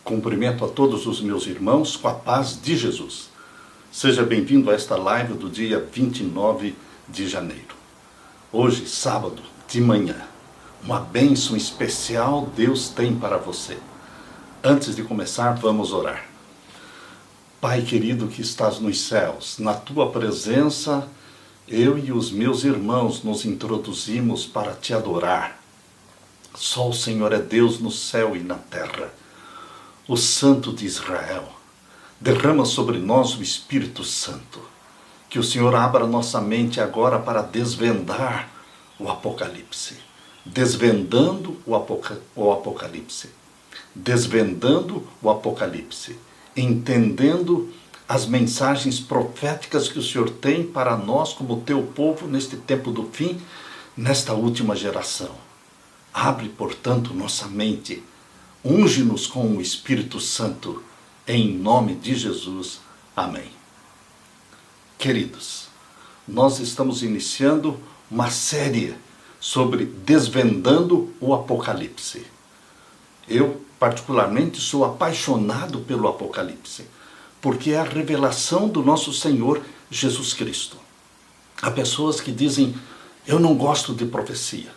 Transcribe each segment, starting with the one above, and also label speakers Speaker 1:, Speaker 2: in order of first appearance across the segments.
Speaker 1: Cumprimento a todos os meus irmãos com a paz de Jesus. Seja bem-vindo a esta live do dia 29 de janeiro. Hoje, sábado, de manhã, uma bênção especial Deus tem para você. Antes de começar, vamos orar. Pai querido que estás nos céus, na tua presença, eu e os meus irmãos nos introduzimos para te adorar. Só o Senhor é Deus no céu e na terra. O Santo de Israel, derrama sobre nós o Espírito Santo. Que o Senhor abra nossa mente agora para desvendar o Apocalipse. Desvendando o Apocalipse. Desvendando o Apocalipse. Entendendo as mensagens proféticas que o Senhor tem para nós como teu povo neste tempo do fim, nesta última geração. Abre, portanto, nossa mente. Unge-nos com o Espírito Santo, em nome de Jesus. Amém. Queridos, nós estamos iniciando uma série sobre desvendando o Apocalipse. Eu, particularmente, sou apaixonado pelo Apocalipse, porque é a revelação do nosso Senhor Jesus Cristo. Há pessoas que dizem, eu não gosto de profecia.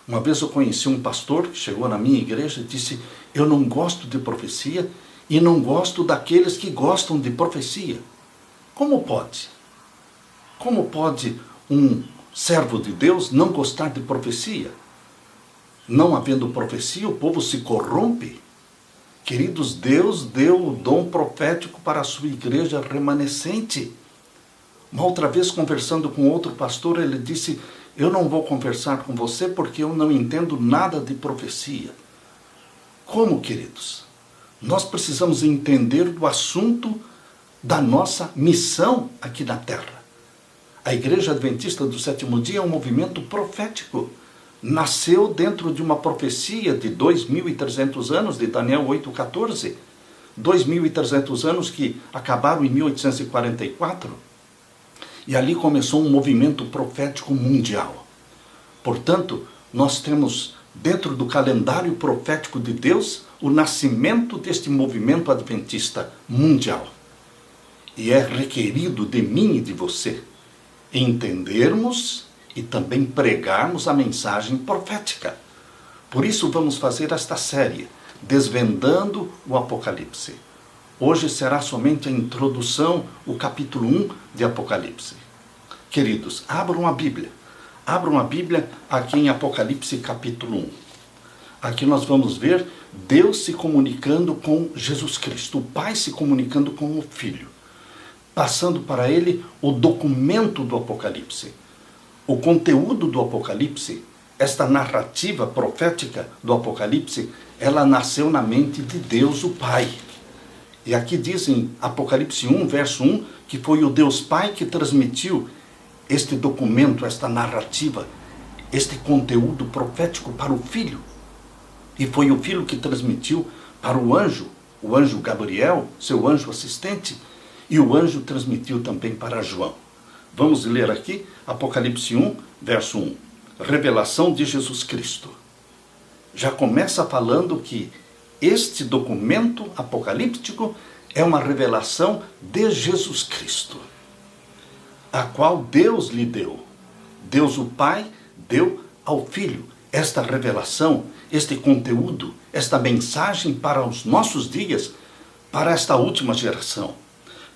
Speaker 1: Uma vez eu conheci um pastor que chegou na minha igreja e disse, eu não gosto de profecia e não gosto daqueles que gostam de profecia. Como pode? Como pode um servo de Deus não gostar de profecia? Não havendo profecia, o povo se corrompe. Queridos, Deus deu o dom profético para a sua igreja remanescente. Uma outra vez, conversando com outro pastor, ele disse, eu não vou conversar com você porque eu não entendo nada de profecia. Como, queridos? Nós precisamos entender do assunto da nossa missão aqui na Terra. A Igreja Adventista do Sétimo Dia é um movimento profético. Nasceu dentro de uma profecia de 2.300 anos, de Daniel 8,14. 2.300 anos que acabaram em 1844. E ali começou um movimento profético mundial. Portanto, nós temos dentro do calendário profético de Deus o nascimento deste movimento adventista mundial. E é requerido de mim e de você entendermos e também pregarmos a mensagem profética. Por isso vamos fazer esta série, Desvendando o Apocalipse. Hoje será somente a introdução, o capítulo 1 de Apocalipse. Queridos, abram a Bíblia. Abram a Bíblia aqui em Apocalipse capítulo 1. Aqui nós vamos ver Deus se comunicando com Jesus Cristo, o Pai se comunicando com o Filho, passando para ele o documento do Apocalipse. O conteúdo do Apocalipse, esta narrativa profética do Apocalipse, ela nasceu na mente de Deus, o Pai. E aqui diz em Apocalipse 1, verso 1, que foi o Deus Pai que transmitiu este documento, esta narrativa, este conteúdo profético para o Filho. E foi o Filho que transmitiu para o anjo Gabriel, seu anjo assistente, e o anjo transmitiu também para João. Vamos ler aqui Apocalipse 1, verso 1. Revelação de Jesus Cristo. Já começa falando que este documento apocalíptico é uma revelação de Jesus Cristo, a qual Deus lhe deu. Deus o Pai deu ao Filho esta revelação, este conteúdo, esta mensagem para os nossos dias, para esta última geração,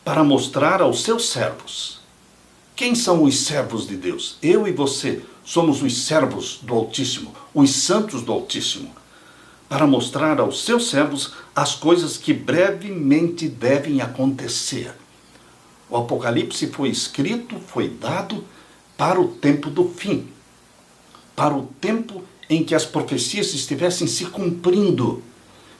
Speaker 1: para mostrar aos seus servos. Quem são os servos de Deus? Eu e você somos os servos do Altíssimo, os santos do Altíssimo, para mostrar aos seus servos as coisas que brevemente devem acontecer. O Apocalipse foi escrito, foi dado para o tempo do fim, para o tempo em que as profecias estivessem se cumprindo.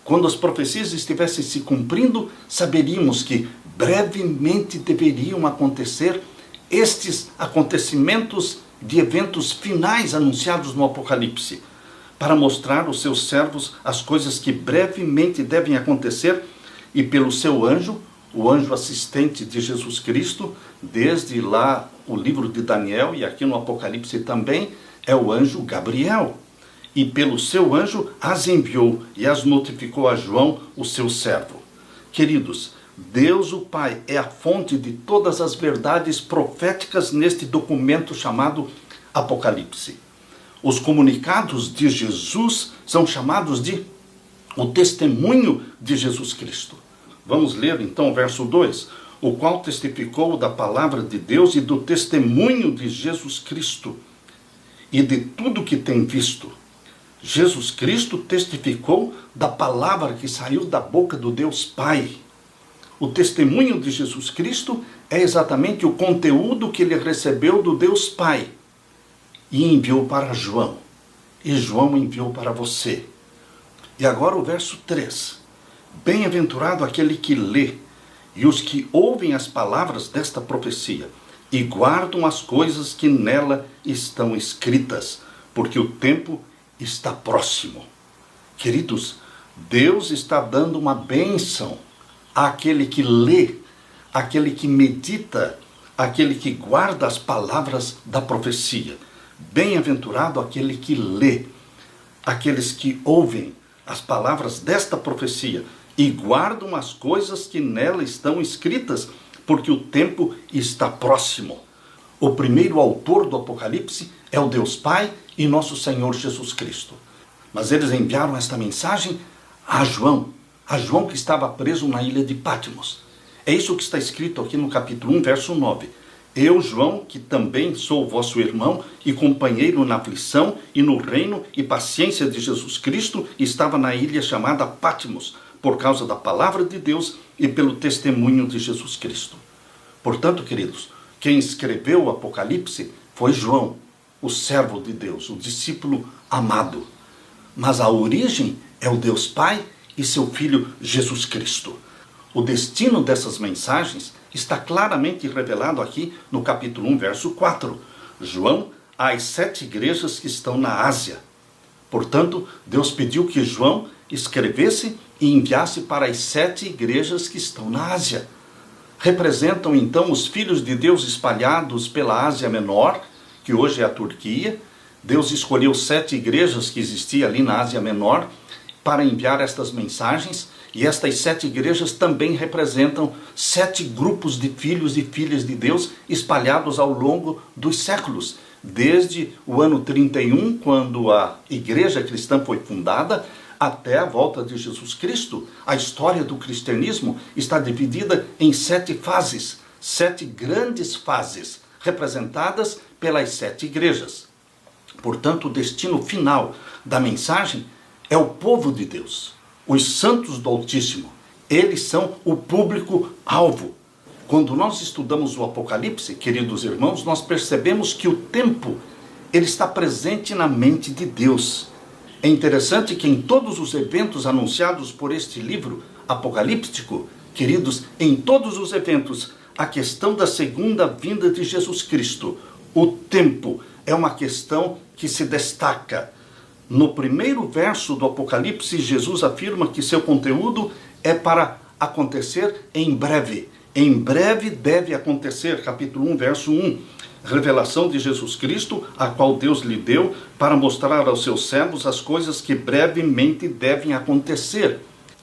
Speaker 1: Quando as profecias estivessem se cumprindo, saberíamos que brevemente deveriam acontecer estes acontecimentos de eventos finais anunciados no Apocalipse, para mostrar aos seus servos as coisas que brevemente devem acontecer, e pelo seu anjo, o anjo assistente de Jesus Cristo, desde lá o livro de Daniel, e aqui no Apocalipse também, é o anjo Gabriel. e pelo seu anjo as enviou e as notificou a João, o seu servo. Queridos, Deus o Pai é a fonte de todas as verdades proféticas neste documento chamado Apocalipse. Os comunicados de Jesus são chamados de o testemunho de Jesus Cristo. Vamos ler então o verso 2, o qual testificou da palavra de Deus e do testemunho de Jesus Cristo e de tudo que tem visto. Jesus Cristo testificou da palavra que saiu da boca do Deus Pai. O testemunho de Jesus Cristo é exatamente o conteúdo que ele recebeu do Deus Pai e enviou para João. E João enviou para você. E agora o verso 3. Bem-aventurado aquele que lê e os que ouvem as palavras desta profecia e guardam as coisas que nela estão escritas, porque o tempo está próximo. Queridos, Deus está dando uma bênção àquele que lê, àquele que medita, àquele que guarda as palavras da profecia. Bem-aventurado aquele que lê, aqueles que ouvem as palavras desta profecia e guardam as coisas que nela estão escritas, porque o tempo está próximo. O primeiro autor do Apocalipse é o Deus Pai e nosso Senhor Jesus Cristo. Mas eles enviaram esta mensagem a João que estava preso na ilha de Patmos. É isso que está escrito aqui no capítulo 1, verso 9. Eu, João, que também sou vosso irmão e companheiro na aflição e no reino e paciência de Jesus Cristo, estava na ilha chamada Patmos, por causa da palavra de Deus e pelo testemunho de Jesus Cristo. Portanto, queridos, quem escreveu o Apocalipse foi João, o servo de Deus, o discípulo amado. Mas a origem é o Deus Pai e seu Filho Jesus Cristo. O destino dessas mensagens está claramente revelado aqui no capítulo 1, verso 4. João, às 7 igrejas que estão na Ásia. Portanto, Deus pediu que João escrevesse e enviasse para as 7 igrejas que estão na Ásia. Representam então os filhos de Deus espalhados pela Ásia Menor, que hoje é a Turquia. Deus escolheu 7 igrejas que existiam ali na Ásia Menor para enviar estas mensagens, e estas 7 igrejas também representam 7 grupos de filhos e filhas de Deus espalhados ao longo dos séculos, desde o ano 31, quando a igreja cristã foi fundada, até a volta de Jesus Cristo. A história do cristianismo está dividida em 7 fases, 7 grandes fases, representadas pelas 7 igrejas. Portanto, o destino final da mensagem é o povo de Deus, os santos do Altíssimo. Eles são o público-alvo. Quando nós estudamos o Apocalipse, queridos irmãos, nós percebemos que o tempo ele está presente na mente de Deus. É interessante que em todos os eventos anunciados por este livro apocalíptico, queridos, em todos os eventos, a questão da segunda vinda de Jesus Cristo, o tempo, é uma questão que se destaca. No primeiro verso do Apocalipse, Jesus afirma que seu conteúdo é para acontecer em breve. Em breve deve acontecer, capítulo 1, verso 1. Revelação de Jesus Cristo, a qual Deus lhe deu para mostrar aos seus servos as coisas que brevemente devem acontecer.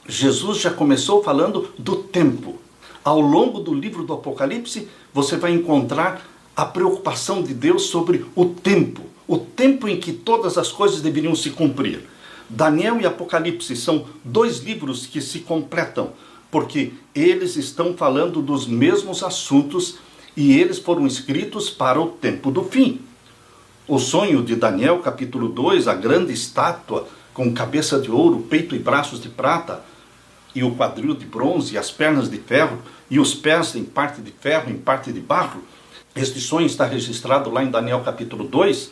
Speaker 1: Jesus já começou falando do tempo. Ao longo do livro do Apocalipse, você vai encontrar a preocupação de Deus sobre o tempo em que todas as coisas deveriam se cumprir. Daniel e Apocalipse são 2 livros que se completam, porque eles estão falando dos mesmos assuntos e eles foram escritos para o tempo do fim. O sonho de Daniel, capítulo 2, a grande estátua com cabeça de ouro, peito e braços de prata, e o quadril de bronze, e as pernas de ferro, e os pés em parte de ferro, em parte de barro. Este sonho está registrado lá em Daniel capítulo 2.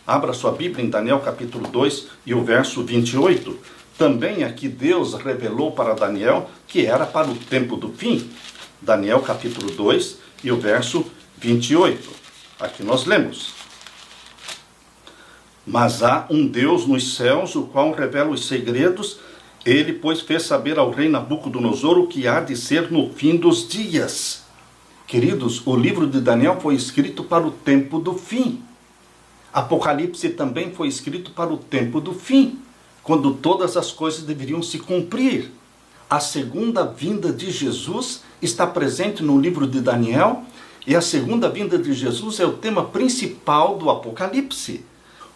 Speaker 1: Abra sua Bíblia em Daniel capítulo 2 e o verso 28. Também aqui Deus revelou para Daniel que era para o tempo do fim. Daniel capítulo 2 e o verso 28. Aqui nós lemos: Mas há um Deus nos céus, o qual revela os segredos. Ele, pois, fez saber ao rei Nabucodonosor o que há de ser no fim dos dias. Queridos, o livro de Daniel foi escrito para o tempo do fim. Apocalipse também foi escrito para o tempo do fim, quando todas as coisas deveriam se cumprir. A segunda vinda de Jesus está presente no livro de Daniel, e a segunda vinda de Jesus é o tema principal do Apocalipse.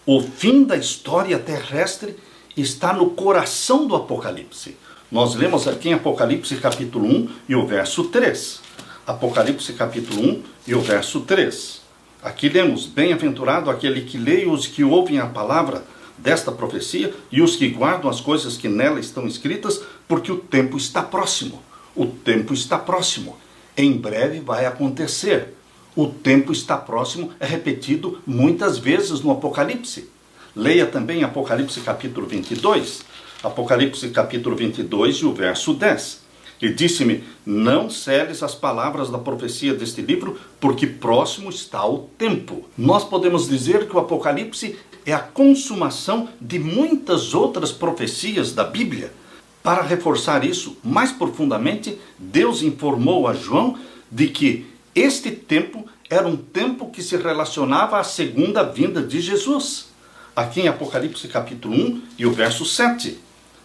Speaker 1: O fim da história terrestre está no coração do Apocalipse. Nós lemos aqui em Apocalipse capítulo 1 e o verso 3. Apocalipse capítulo 1 e o verso 3. Aqui lemos: bem-aventurado aquele que lê e os que ouvem a palavra desta profecia e os que guardam as coisas que nela estão escritas, porque o tempo está próximo. O tempo está próximo. Em breve vai acontecer. O tempo está próximo é repetido muitas vezes no Apocalipse. Leia também Apocalipse capítulo 22. Apocalipse capítulo 22 e o verso 10. E disse-me: não seles as palavras da profecia deste livro, porque próximo está o tempo. Nós podemos dizer que o Apocalipse é a consumação de muitas outras profecias da Bíblia. Para reforçar isso mais profundamente, Deus informou a João de que este tempo era um tempo que se relacionava à segunda vinda de Jesus. Aqui em Apocalipse capítulo 1 e o verso 7.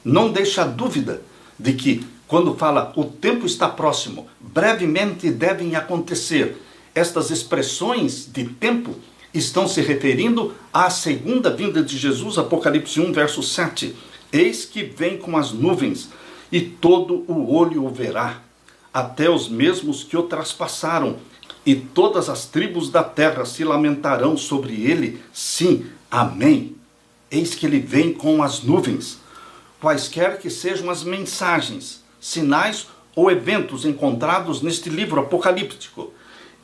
Speaker 1: Não deixa dúvida de que quando fala o tempo está próximo, brevemente devem acontecer, estas expressões de tempo estão se referindo à segunda vinda de Jesus. Apocalipse 1, verso 7. Eis que vem com as nuvens, e todo o olho o verá, até os mesmos que o traspassaram, e todas as tribos da terra se lamentarão sobre ele. Sim, amém. Eis que ele vem com as nuvens. Quaisquer que sejam as mensagens, sinais ou eventos encontrados neste livro apocalíptico,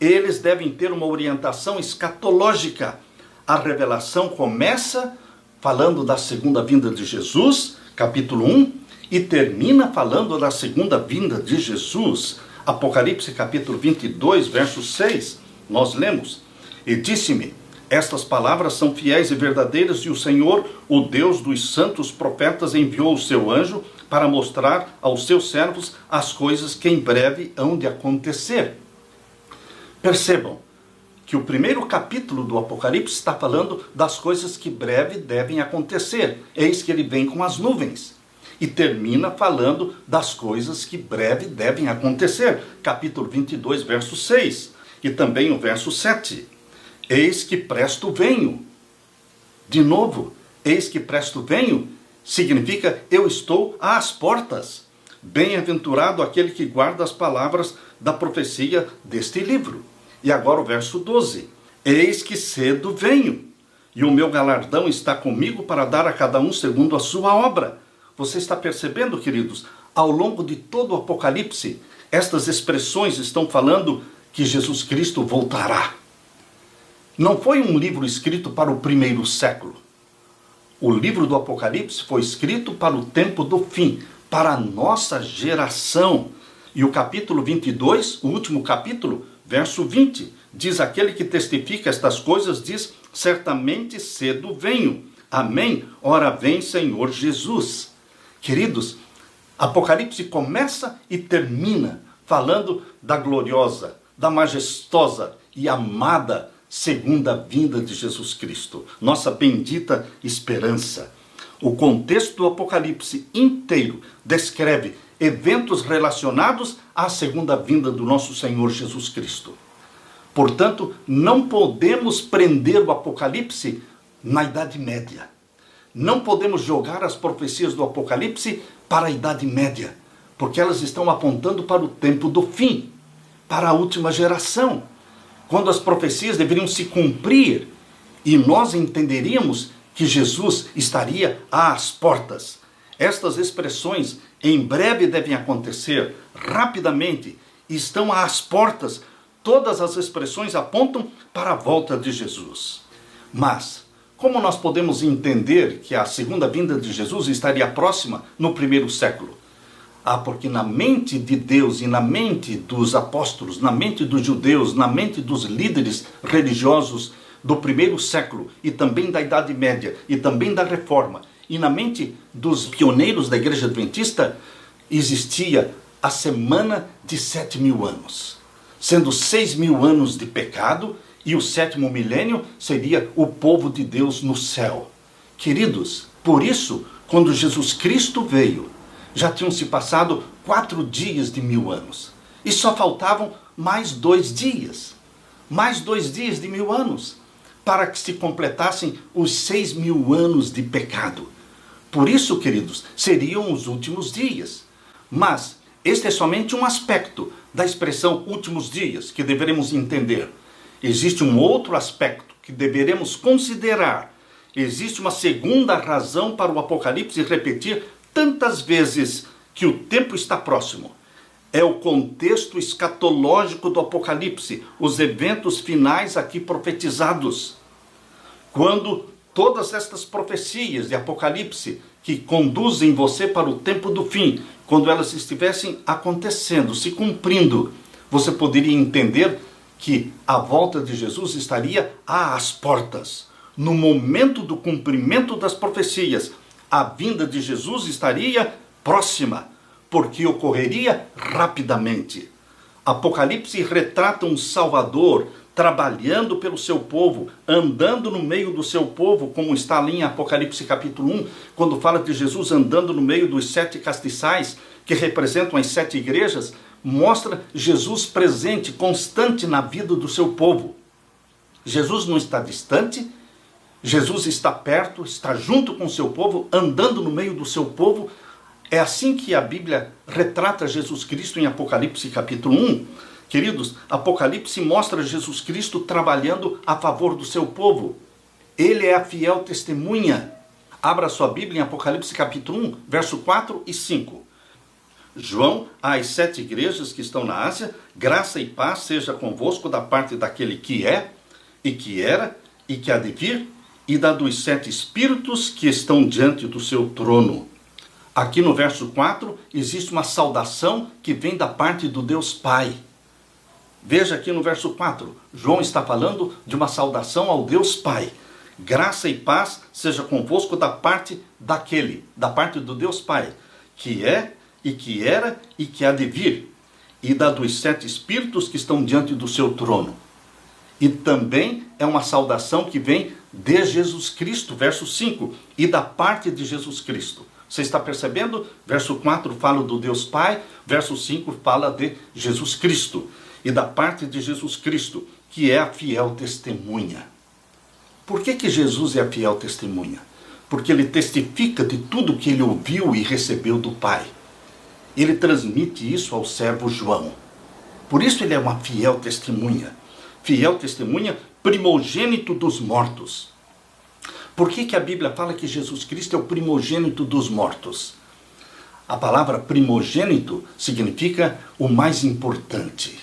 Speaker 1: eles devem ter uma orientação escatológica. A revelação começa falando da segunda vinda de Jesus, capítulo 1, e termina falando da segunda vinda de Jesus. Apocalipse capítulo 22, verso 6, nós lemos: e disse-me, estas palavras são fiéis e verdadeiras, e o Senhor, o Deus dos santos profetas, enviou o seu anjo para mostrar aos seus servos as coisas que em breve hão de acontecer. Percebam que o primeiro capítulo do Apocalipse está falando das coisas que breve devem acontecer. Eis que ele vem com as nuvens. E termina falando das coisas que breve devem acontecer. Capítulo 22, verso 6. E também o verso 7. Eis que presto venho. De novo, eis que presto venho significa eu estou às portas. Bem-aventurado aquele que guarda as palavras da profecia deste livro. E agora o verso 12. Eis que cedo venho, e o meu galardão está comigo para dar a cada um segundo a sua obra. Você está percebendo, queridos? Ao longo de todo o Apocalipse, estas expressões estão falando que Jesus Cristo voltará. Não foi um livro escrito para o primeiro século. O livro do Apocalipse foi escrito para o tempo do fim, para a nossa geração. E o capítulo 22, o último capítulo, verso 20, diz: aquele que testifica estas coisas diz: certamente cedo venho. Amém? Ora vem, Senhor Jesus. Queridos, Apocalipse começa e termina falando da gloriosa, da majestosa e amada segunda vinda de Jesus Cristo, nossa bendita esperança. O contexto do Apocalipse inteiro descreve eventos relacionados à segunda vinda do nosso Senhor Jesus Cristo. Portanto, não podemos prender o Apocalipse na Idade Média. Não podemos jogar as profecias do Apocalipse para a Idade Média, porque elas estão apontando para o tempo do fim, para a última geração, quando as profecias deveriam se cumprir e nós entenderíamos que Jesus estaria às portas. Estas expressões em breve devem acontecer, rapidamente, estão às portas. Todas as expressões apontam para a volta de Jesus. Mas, como nós podemos entender que a segunda vinda de Jesus estaria próxima no primeiro século? Porque na mente de Deus e na mente dos apóstolos, na mente dos judeus, na mente dos líderes religiosos do primeiro século e também da Idade Média e também da Reforma, e na mente dos pioneiros da Igreja Adventista, existia a semana de 7.000 anos, sendo 6.000 anos de pecado e o 7º milênio seria o povo de Deus no céu. Queridos, por isso, quando Jesus Cristo veio, já tinham se passado 4 dias de 1000 anos. E só faltavam mais 2 dias. Mais 2 dias de 1000 anos. Para que se completassem os 6.000 anos de pecado. Por isso, queridos, seriam os últimos dias. Mas este é somente um aspecto da expressão últimos dias que deveremos entender. Existe um outro aspecto que deveremos considerar. Existe uma segunda razão para o Apocalipse repetir tantas vezes que o tempo está próximo. É o contexto escatológico do Apocalipse, os eventos finais aqui profetizados. Quando todas estas profecias de Apocalipse que conduzem você para o tempo do fim, quando elas estivessem acontecendo, se cumprindo, você poderia entender que a volta de Jesus estaria às portas. No momento do cumprimento das profecias, a vinda de Jesus estaria próxima, porque ocorreria rapidamente. Apocalipse retrata um Salvador trabalhando pelo seu povo, andando no meio do seu povo, como está ali em Apocalipse capítulo 1, quando fala de Jesus andando no meio dos 7 castiçais, que representam as 7 igrejas, mostra Jesus presente, constante na vida do seu povo. Jesus não está distante, Jesus está perto, está junto com o seu povo, andando no meio do seu povo. É assim que a Bíblia retrata Jesus Cristo em Apocalipse capítulo 1. Queridos, Apocalipse mostra Jesus Cristo trabalhando a favor do seu povo. Ele é a fiel testemunha. Abra sua Bíblia em Apocalipse capítulo 1, verso 4 e 5. João, às 7 igrejas que estão na Ásia, graça e paz seja convosco da parte daquele que é, e que era, e que há de vir, e da dos 7 espíritos que estão diante do seu trono. Aqui no verso 4, existe uma saudação que vem da parte do Deus Pai. Veja aqui no verso 4, João está falando de uma saudação ao Deus Pai. Graça e paz seja convosco da parte daquele, da parte do Deus Pai, que é, e que era, e que há de vir, e da dos 7 espíritos que estão diante do seu trono. E também é uma saudação que vem de Jesus Cristo, verso 5, e da parte de Jesus Cristo. Você está percebendo? Verso 4 fala do Deus Pai, verso 5 fala de Jesus Cristo. E da parte de Jesus Cristo, que é a fiel testemunha. Por que Jesus é a fiel testemunha? Porque ele testifica de tudo que ele ouviu e recebeu do Pai. Ele transmite isso ao servo João. Por isso ele é uma fiel testemunha. Fiel testemunha, primogênito dos mortos. Por que a Bíblia fala que Jesus Cristo é o primogênito dos mortos? A palavra primogênito significa o mais importante.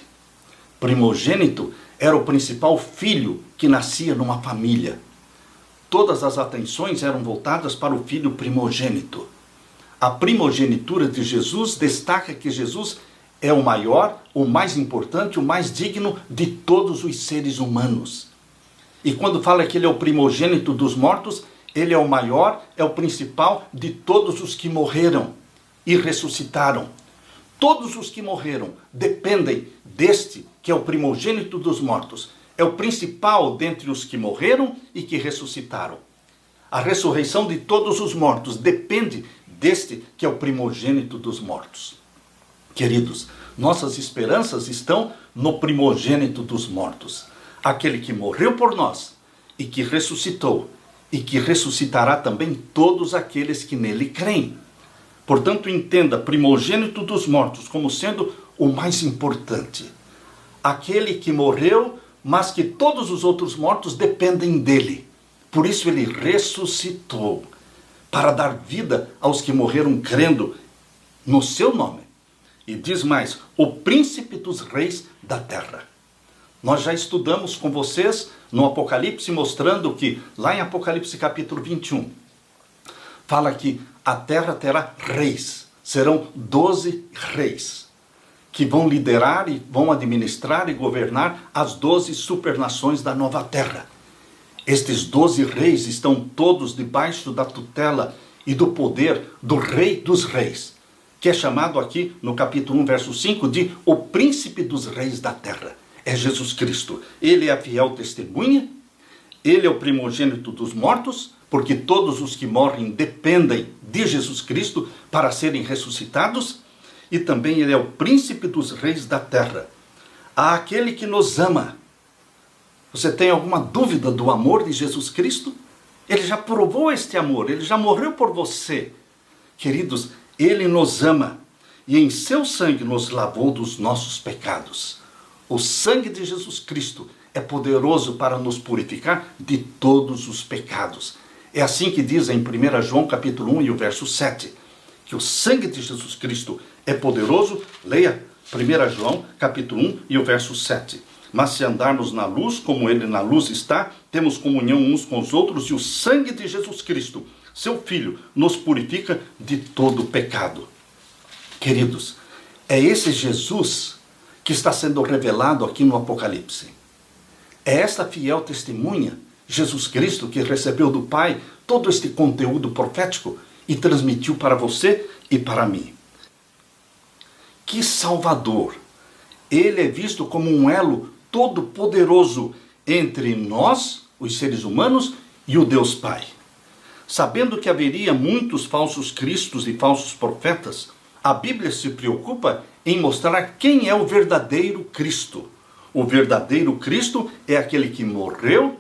Speaker 1: Primogênito era o principal filho que nascia numa família. Todas as atenções eram voltadas para o filho primogênito. A primogenitura de Jesus destaca que Jesus é o maior, o mais importante, o mais digno de todos os seres humanos. E quando fala que ele é o primogênito dos mortos, ele é o maior, é o principal de todos os que morreram e ressuscitaram. Todos os que morreram dependem deste, que é o primogênito dos mortos. É o principal dentre os que morreram e que ressuscitaram. A ressurreição de todos os mortos depende deste, que é o primogênito dos mortos. Queridos, nossas esperanças estão no primogênito dos mortos. Aquele que morreu por nós e que ressuscitou, e que ressuscitará também todos aqueles que nele creem. Portanto, entenda primogênito dos mortos como sendo o mais importante. Aquele que morreu, mas que todos os outros mortos dependem dele. Por isso ele ressuscitou, para dar vida aos que morreram crendo no seu nome. E diz mais, o príncipe dos reis da terra. Nós já estudamos com vocês no Apocalipse, mostrando que, lá em Apocalipse capítulo 21, fala que a terra terá reis. Serão 12 reis, que vão liderar e vão administrar e governar as 12 supernações da nova terra. Estes 12 reis estão todos debaixo da tutela e do poder do Rei dos Reis, que é chamado aqui no capítulo 1, verso 5, de o príncipe dos reis da terra. é Jesus Cristo. Ele é a fiel testemunha, ele é o primogênito dos mortos, porque todos os que morrem dependem de Jesus Cristo para serem ressuscitados, e também ele é o príncipe dos reis da terra. Há aquele que nos ama. Você tem alguma dúvida do amor de Jesus Cristo? Ele já provou este amor, ele já morreu por você. Queridos, ele nos ama e em seu sangue nos lavou dos nossos pecados. O sangue de Jesus Cristo é poderoso para nos purificar de todos os pecados. É assim que diz em 1 João capítulo 1 e o verso 7, que o sangue de Jesus Cristo é poderoso. Leia 1 João capítulo 1 e o verso 7. Mas se andarmos na luz, como ele na luz está, temos comunhão uns com os outros, e o sangue de Jesus Cristo, seu Filho, nos purifica de todo o pecado. Queridos, é esse Jesus que está sendo revelado aqui no Apocalipse. É esta fiel testemunha, Jesus Cristo, que recebeu do Pai todo este conteúdo profético e transmitiu para você e para mim. Que Salvador! Ele é visto como um elo todo-poderoso entre nós, os seres humanos, e o Deus Pai. Sabendo que haveria muitos falsos cristos e falsos profetas, a Bíblia se preocupa em mostrar quem é o verdadeiro Cristo. O verdadeiro Cristo é aquele que morreu,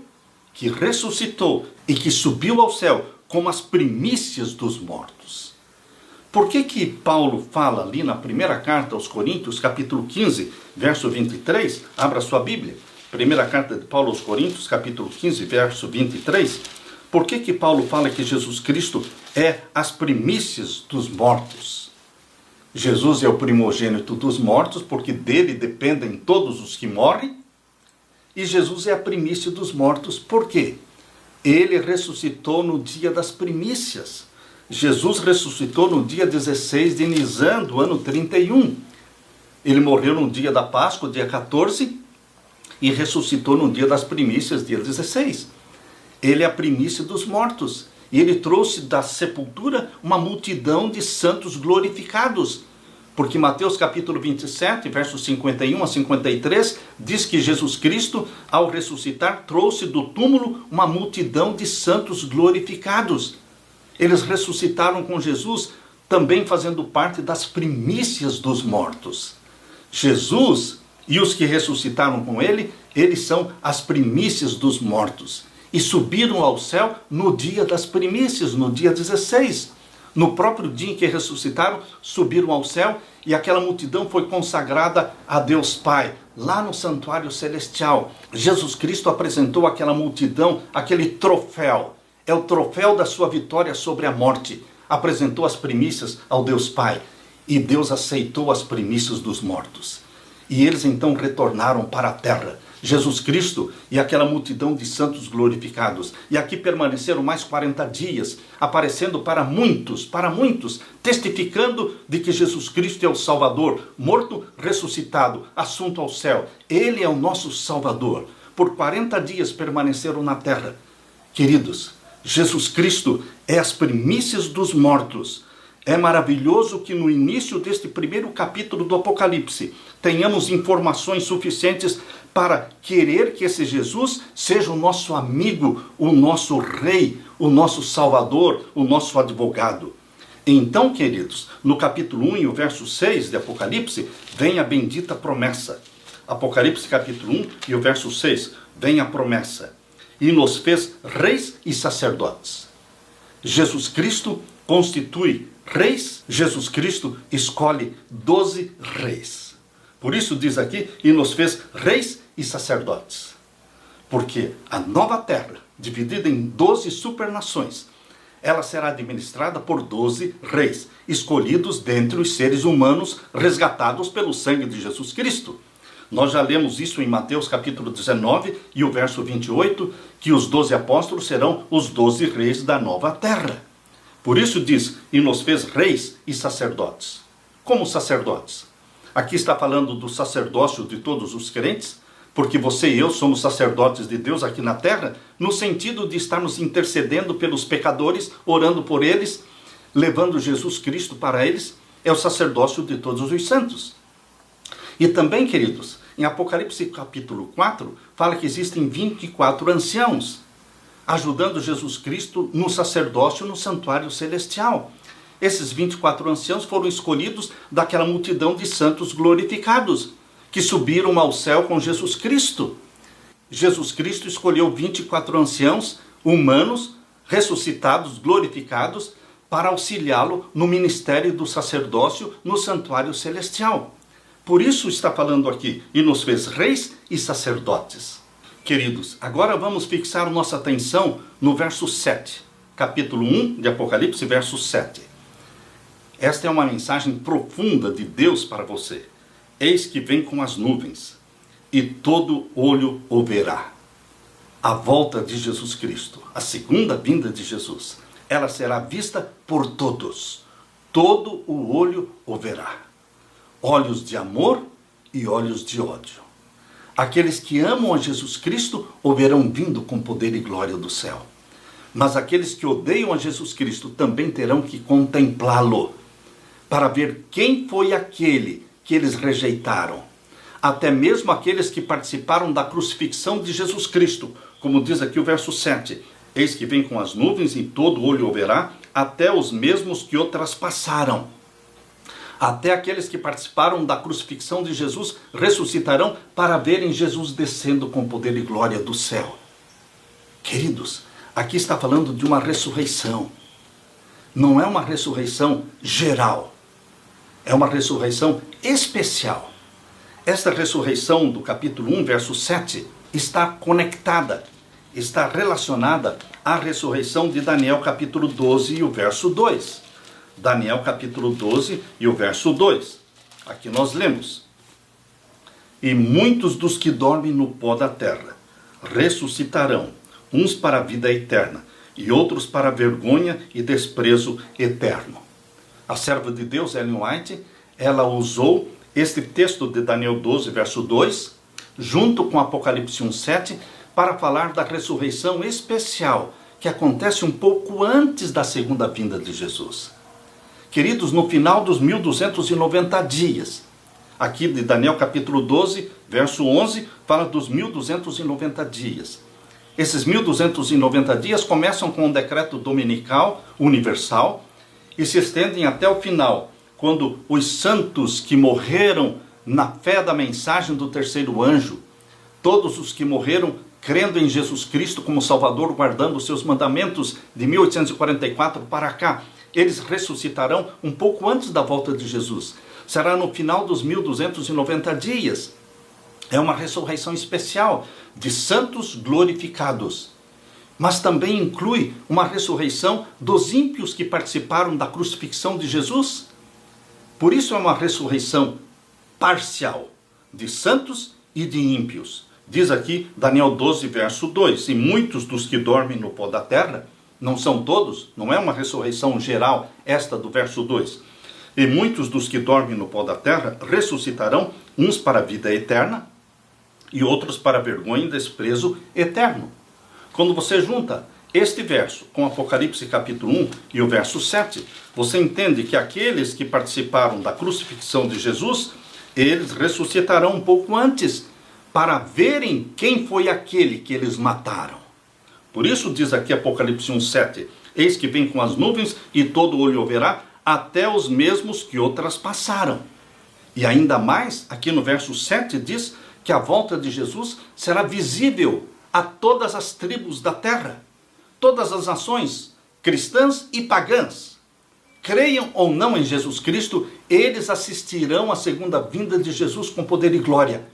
Speaker 1: que ressuscitou e que subiu ao céu como as primícias dos mortos. Por que Paulo fala ali na primeira carta aos Coríntios, capítulo 15, verso 23? Abra sua Bíblia. Primeira carta de Paulo aos Coríntios, capítulo 15, verso 23. Por que Paulo fala que Jesus Cristo é as primícias dos mortos? Jesus é o primogênito dos mortos, porque dele dependem todos os que morrem. E Jesus é a primícia dos mortos, por quê? Ele ressuscitou no dia das primícias. Jesus ressuscitou no dia 16 de Nisan, do ano 31. Ele morreu no dia da Páscoa, dia 14, e ressuscitou no dia das primícias, dia 16. Ele é a primícia dos mortos. E ele trouxe da sepultura uma multidão de santos glorificados. Porque Mateus capítulo 27, versos 51 a 53, diz que Jesus Cristo, ao ressuscitar, trouxe do túmulo uma multidão de santos glorificados. Eles ressuscitaram com Jesus, também fazendo parte das primícias dos mortos. Jesus e os que ressuscitaram com ele, eles são as primícias dos mortos. E subiram ao céu no dia das primícias, no dia 16. No próprio dia em que ressuscitaram, subiram ao céu e aquela multidão foi consagrada a Deus Pai, lá no santuário celestial. Jesus Cristo apresentou àquela multidão aquele troféu. É o troféu da sua vitória sobre a morte. Apresentou as primícias ao Deus Pai. E Deus aceitou as primícias dos mortos. E eles então retornaram para a terra. Jesus Cristo e aquela multidão de santos glorificados. E aqui permaneceram mais 40 dias, aparecendo para muitos, testificando de que Jesus Cristo é o Salvador, morto, ressuscitado, assunto ao céu. Ele é o nosso Salvador. Por 40 dias permaneceram na terra. Queridos, Jesus Cristo é as primícias dos mortos. É maravilhoso que no início deste primeiro capítulo do Apocalipse tenhamos informações suficientes para querer que esse Jesus seja o nosso amigo, o nosso rei, o nosso salvador, o nosso advogado. Então, queridos, no capítulo 1 e o verso 6 de Apocalipse, vem a bendita promessa. Apocalipse capítulo 1 e o verso 6, vem a promessa. E nos fez reis e sacerdotes. Jesus Cristo constitui reis. Jesus Cristo escolhe 12 reis. Por isso diz aqui, e nos fez reis e sacerdotes. Porque a nova terra, dividida em 12 supernações, ela será administrada por 12 reis, escolhidos dentre os seres humanos, resgatados pelo sangue de Jesus Cristo. Nós já lemos isso em Mateus capítulo 19 e o verso 28, que os 12 apóstolos serão os 12 reis da nova terra. Por isso diz, e nos fez reis e sacerdotes. Como sacerdotes? Aqui está falando do sacerdócio de todos os crentes, porque você e eu somos sacerdotes de Deus aqui na terra, no sentido de estarmos intercedendo pelos pecadores, orando por eles, levando Jesus Cristo para eles. É o sacerdócio de todos os santos. E também, queridos, Em Apocalipse capítulo 4, fala que existem 24 anciãos, ajudando Jesus Cristo no sacerdócio no santuário celestial. Esses 24 anciãos foram escolhidos daquela multidão de santos glorificados, que subiram ao céu com Jesus Cristo. Jesus Cristo escolheu 24 anciãos humanos, ressuscitados, glorificados, para auxiliá-lo no ministério do sacerdócio no santuário celestial. Por isso está falando aqui, e nos fez reis e sacerdotes. Queridos, agora vamos fixar nossa atenção no verso 7, capítulo 1 de Apocalipse, verso 7. Esta é uma mensagem profunda de Deus para você. Eis que vem com as nuvens, e todo olho o verá. A volta de Jesus Cristo, a segunda vinda de Jesus, ela será vista por todos. Todo o olho o verá. Olhos de amor e olhos de ódio. Aqueles que amam a Jesus Cristo o verão vindo com poder e glória do céu. Mas aqueles que odeiam a Jesus Cristo também terão que contemplá-lo, para ver quem foi aquele que eles rejeitaram. Até mesmo aqueles que participaram da crucifixão de Jesus Cristo, como diz aqui o verso 7. Eis que vem com as nuvens e todo olho o verá, até os mesmos que o traspassaram. Até aqueles que participaram da crucifixão de Jesus ressuscitarão para verem Jesus descendo com poder e glória do céu. Queridos, aqui está falando de uma ressurreição. Não é uma ressurreição geral. É uma ressurreição especial. Esta ressurreição do capítulo 1, verso 7, está conectada, está relacionada à ressurreição de Daniel capítulo 12 e o verso 2. Daniel capítulo 12 e o verso 2. Aqui nós lemos: E muitos dos que dormem no pó da terra ressuscitarão, uns para a vida eterna, e outros para a vergonha e desprezo eterno. A serva de Deus, Ellen White, ela usou este texto de Daniel 12, verso 2, junto com Apocalipse 1:7, para falar da ressurreição especial, que acontece um pouco antes da segunda vinda de Jesus. Queridos, no final dos 1290 dias, aqui de Daniel capítulo 12, verso 11, fala dos 1290 dias. Esses 1290 dias começam com um decreto dominical universal e se estendem até o final, quando os santos que morreram na fé da mensagem do terceiro anjo, todos os que morreram crendo em Jesus Cristo como Salvador, guardando os seus mandamentos de 1844 para cá, eles ressuscitarão um pouco antes da volta de Jesus. Será no final dos 1290 dias. É uma ressurreição especial de santos glorificados. Mas também inclui uma ressurreição dos ímpios que participaram da crucifixão de Jesus. Por isso é uma ressurreição parcial de santos e de ímpios. Diz aqui Daniel 12, verso 2, e muitos dos que dormem no pó da terra, não são todos, não é uma ressurreição geral esta do verso 2, e muitos dos que dormem no pó da terra ressuscitarão, uns para a vida eterna e outros para vergonha e desprezo eterno. Quando você junta este verso com Apocalipse capítulo 1 e o verso 7, você entende que aqueles que participaram da crucifixão de Jesus, eles ressuscitarão um pouco antes, para verem quem foi aquele que eles mataram. Por isso diz aqui Apocalipse 1:7, eis que vem com as nuvens e todo olho o verá, até os mesmos que o traspassaram. E ainda mais, aqui no verso 7 diz que a volta de Jesus será visível a todas as tribos da terra, todas as nações, cristãs e pagãs. Creiam ou não em Jesus Cristo, eles assistirão à segunda vinda de Jesus com poder e glória.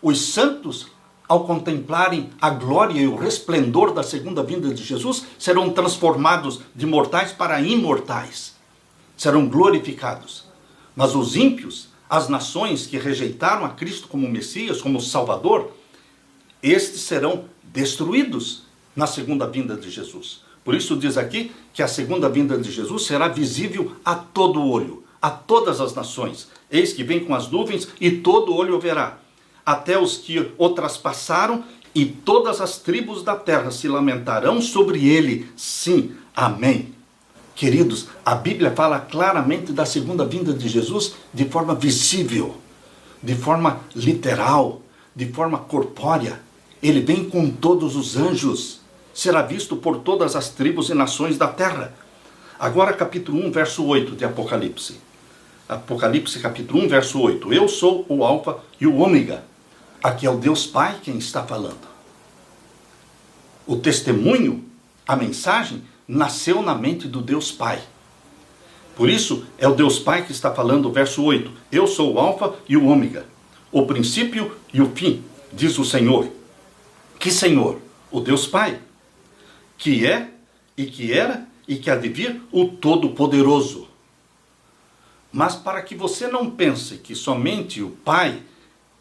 Speaker 1: Os santos, ao contemplarem a glória e o resplendor da segunda vinda de Jesus, serão transformados de mortais para imortais. Serão glorificados. Mas os ímpios, as nações que rejeitaram a Cristo como Messias, como Salvador, estes serão destruídos na segunda vinda de Jesus. Por isso diz aqui que a segunda vinda de Jesus será visível a todo olho, a todas as nações. Eis que vem com as nuvens e todo olho o verá. Até os que o traspassaram, e todas as tribos da terra se lamentarão sobre ele. Sim, amém. Queridos, a Bíblia fala claramente da segunda vinda de Jesus de forma visível. de forma literal, de forma corpórea. Ele vem com todos os anjos. Será visto por todas as tribos e nações da terra. Agora capítulo 1, verso 8 de Apocalipse. Apocalipse capítulo 1, verso 8. Eu sou o Alfa e o Ômega. Aqui é o Deus Pai quem está falando. O testemunho, a mensagem, nasceu na mente do Deus Pai. Por isso, é o Deus Pai que está falando, verso 8. Eu sou o Alfa e o Ômega, o princípio e o fim, diz o Senhor. Que Senhor? O Deus Pai, que é, e que era, e que há de vir, o Todo-Poderoso. Mas para que você não pense que somente o Pai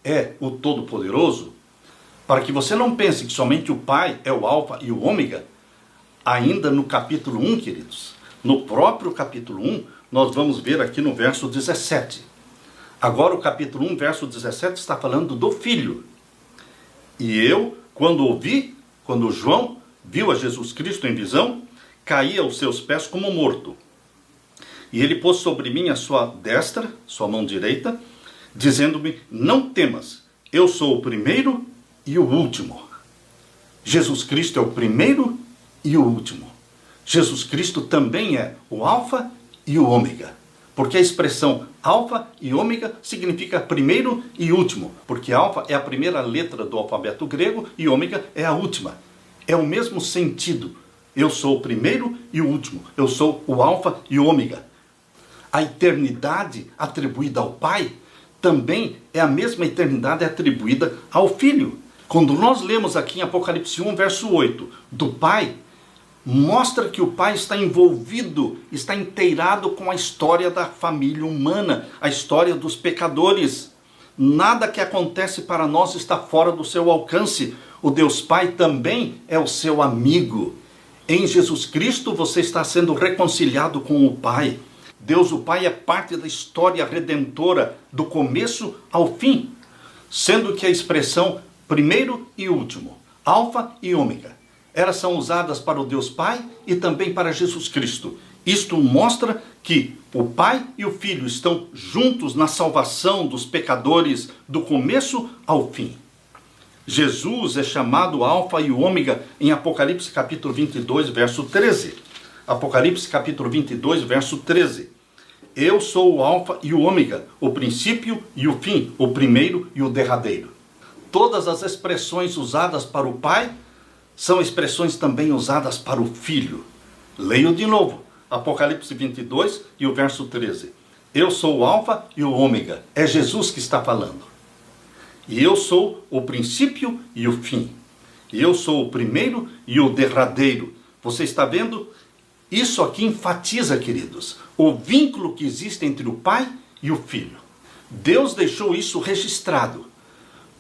Speaker 1: é o Todo-Poderoso, para que você não pense que somente o Pai é o Alfa e o Ômega, ainda no capítulo 1, queridos, no próprio capítulo 1, nós vamos ver aqui no verso 17. Agora o capítulo 1, verso 17, está falando do Filho. E eu, quando João viu a Jesus Cristo em visão, caí aos seus pés como morto. E ele pôs sobre mim a sua destra, sua mão direita, dizendo-me, não temas, eu sou o primeiro e o último. Jesus Cristo é o primeiro e o último. Jesus Cristo também é o Alfa e o Ômega. Porque a expressão Alfa e Ômega significa primeiro e último. Porque Alfa é a primeira letra do alfabeto grego e Ômega é a última. É o mesmo sentido. Eu sou o primeiro e o último. Eu sou o Alfa e o Ômega. A eternidade atribuída ao Pai também é a mesma eternidade atribuída ao Filho. Quando nós lemos aqui em Apocalipse 1, verso 8, do Pai, mostra que o Pai está envolvido, está inteirado com a história da família humana, a história dos pecadores. Nada que acontece para nós está fora do seu alcance. O Deus Pai também é o seu amigo. Em Jesus Cristo você está sendo reconciliado com o Pai. Deus, o Pai, é parte da história redentora, do começo ao fim, sendo que a expressão primeiro e último, Alfa e Ômega, elas são usadas para o Deus Pai e também para Jesus Cristo. Isto mostra que o Pai e o Filho estão juntos na salvação dos pecadores do começo ao fim. Jesus é chamado Alfa e Ômega em Apocalipse capítulo 22, verso 13. Apocalipse capítulo 22, verso 13. Eu sou o Alfa e o Ômega, o princípio e o fim, o primeiro e o derradeiro. Todas as expressões usadas para o Pai são expressões também usadas para o Filho. Leio de novo, Apocalipse 22 e o verso 13. Eu sou o Alfa e o Ômega, é Jesus que está falando. E eu sou o princípio e o fim. E eu sou o primeiro e o derradeiro. Você está vendo? Isso aqui enfatiza, queridos, o vínculo que existe entre o Pai e o Filho. Deus deixou isso registrado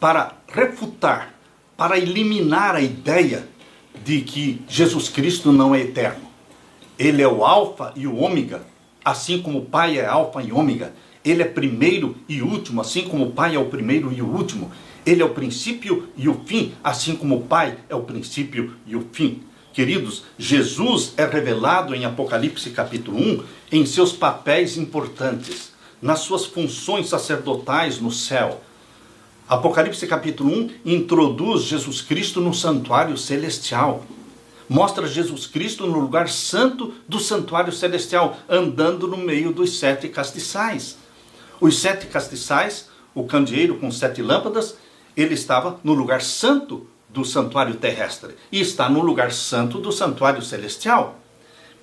Speaker 1: para refutar, para eliminar a ideia de que Jesus Cristo não é eterno. Ele é o Alfa e o Ômega, assim como o Pai é Alfa e Ômega. Ele é primeiro e último, assim como o Pai é o primeiro e o último. Ele é o princípio e o fim, assim como o Pai é o princípio e o fim. Queridos, Jesus é revelado em Apocalipse capítulo 1 em seus papéis importantes, nas suas funções sacerdotais no céu. Apocalipse capítulo 1 introduz Jesus Cristo no santuário celestial. Mostra Jesus Cristo no lugar santo do santuário celestial, andando no meio dos 7 castiçais. Os 7 castiçais, o candeeiro com 7 lâmpadas, ele estava no lugar santo do santuário terrestre e está no lugar santo do santuário celestial.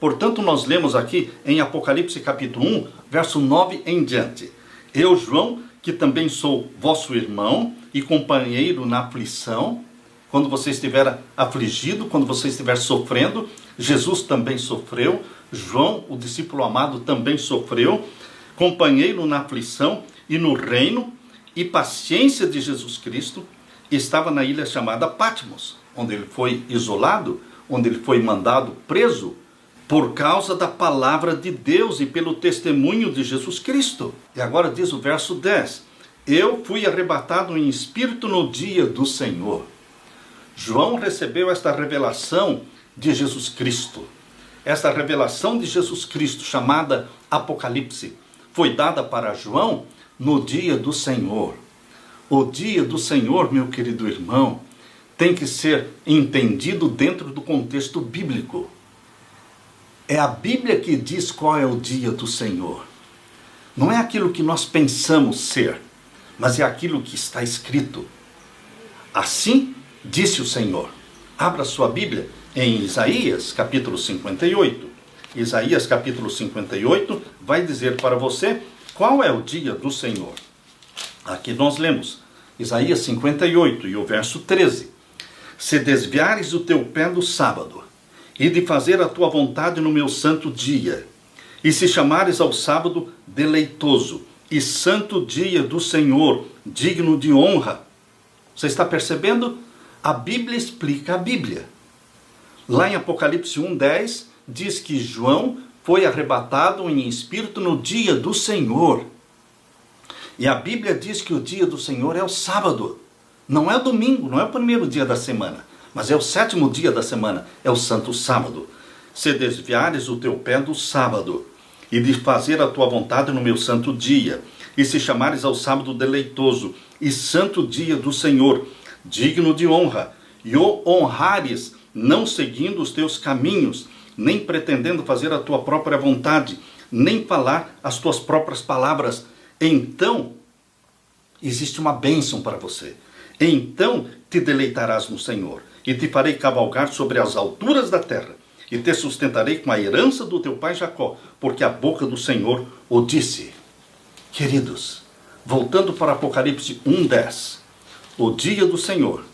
Speaker 1: Portanto, nós lemos aqui em Apocalipse capítulo 1, verso 9 em diante. Eu, João, que também sou vosso irmão e companheiro na aflição, quando você estiver afligido, quando você estiver sofrendo, Jesus também sofreu, João, o discípulo amado, também sofreu, companheiro na aflição e no reino e paciência de Jesus Cristo, estava na ilha chamada Patmos, onde ele foi isolado, onde ele foi mandado preso, por causa da palavra de Deus e pelo testemunho de Jesus Cristo. E agora diz o verso 10, eu fui arrebatado em espírito no dia do Senhor. João recebeu esta revelação de Jesus Cristo. Esta revelação de Jesus Cristo, chamada Apocalipse, foi dada para João no dia do Senhor. O dia do Senhor, meu querido irmão, tem que ser entendido dentro do contexto bíblico. É a Bíblia que diz qual é o dia do Senhor. Não é aquilo que nós pensamos ser, mas é aquilo que está escrito. Assim disse o Senhor. Abra sua Bíblia em Isaías capítulo 58. Isaías capítulo 58 vai dizer para você qual é o dia do Senhor. Aqui nós lemos Isaías 58 e o verso 13. Se desviares o teu pé do sábado, e de fazer a tua vontade no meu santo dia, e se chamares ao sábado deleitoso, e santo dia do Senhor, digno de honra. Você está percebendo? A Bíblia explica a Bíblia. Lá em Apocalipse 1:10, diz que João foi arrebatado em espírito no dia do Senhor. E a Bíblia diz que o dia do Senhor é o sábado. Não é o domingo, não é o primeiro dia da semana, mas é o sétimo dia da semana, é o santo sábado. Se desviares o teu pé do sábado, e de fazer a tua vontade no meu santo dia, e se chamares ao sábado deleitoso, e santo dia do Senhor, digno de honra, e o honrares, não seguindo os teus caminhos, nem pretendendo fazer a tua própria vontade, nem falar as tuas próprias palavras, então existe uma bênção para você. Então te deleitarás no Senhor, e te farei cavalgar sobre as alturas da terra, e te sustentarei com a herança do teu pai Jacó, porque a boca do Senhor o disse. Queridos, voltando para Apocalipse 1:10, o dia do Senhor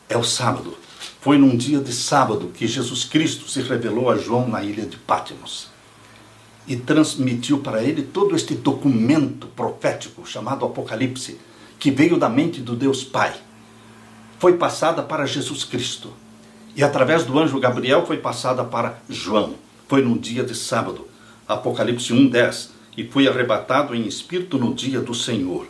Speaker 1: é o sábado. Foi num dia de sábado que Jesus Cristo se revelou a João na ilha de Patmos e transmitiu para ele todo este documento profético chamado Apocalipse, que veio da mente do Deus Pai. Foi passada para Jesus Cristo. E através do anjo Gabriel foi passada para João. Foi num dia de sábado. Apocalipse 1:10. E fui arrebatado em espírito no dia do Senhor.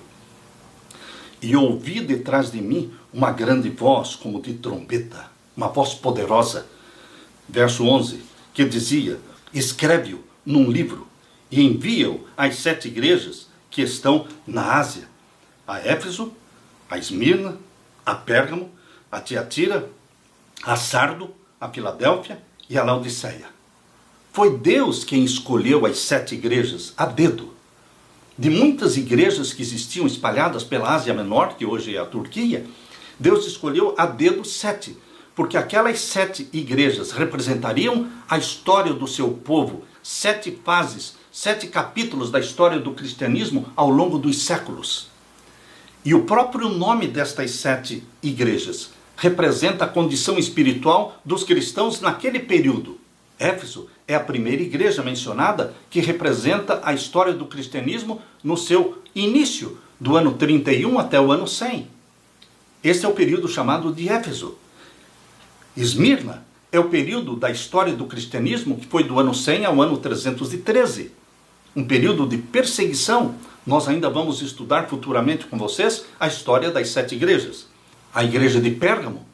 Speaker 1: E ouvi detrás de mim uma grande voz como de trombeta. Uma voz poderosa. Verso 11. Que dizia: escreve-o num livro e envia-o às 7 igrejas que estão na Ásia. A Éfeso, a Esmirna, a Pérgamo, a Tiatira, a Sardo, a Filadélfia e a Laodiceia. Foi Deus quem escolheu as 7 igrejas a dedo. De muitas igrejas que existiam espalhadas pela Ásia Menor, que hoje é a Turquia, Deus escolheu a dedo 7, porque aquelas 7 igrejas representariam a história do seu povo, 7 fases, 7 capítulos da história do cristianismo ao longo dos séculos. E o próprio nome destas 7 igrejas representa a condição espiritual dos cristãos naquele período. Éfeso é a primeira igreja mencionada que representa a história do cristianismo no seu início, do ano 31 até o ano 100. Este é o período chamado de Éfeso. Esmirna é o período da história do cristianismo que foi do ano 100 ao ano 313. Um período de perseguição. Nós ainda vamos estudar futuramente com vocês a história das 7 igrejas. A igreja de Pérgamo.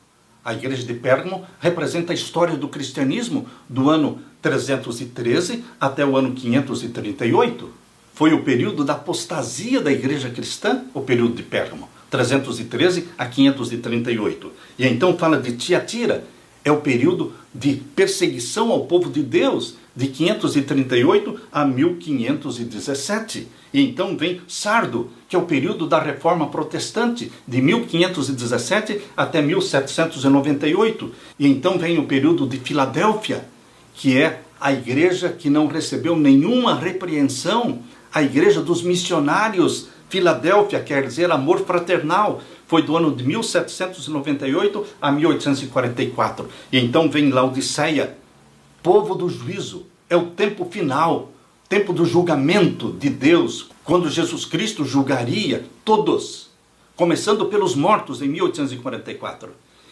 Speaker 1: A igreja de Pérgamo representa a história do cristianismo do ano 313 até o ano 538. Foi o período da apostasia da igreja cristã, o período de Pérgamo, 313 a 538. E então fala de Tiatira, é o período de perseguição ao povo de Deus, de 538 a 1517. E então vem Sardo, que é o período da Reforma Protestante, de 1517 até 1798. E então vem o período de Filadélfia, que é a igreja que não recebeu nenhuma repreensão, a igreja dos missionários. Filadélfia quer dizer amor fraternal. Foi do ano de 1798 a 1844. E então vem Laodiceia, povo do juízo. É o tempo final, tempo do julgamento de Deus, quando Jesus Cristo julgaria todos, começando pelos mortos em 1844.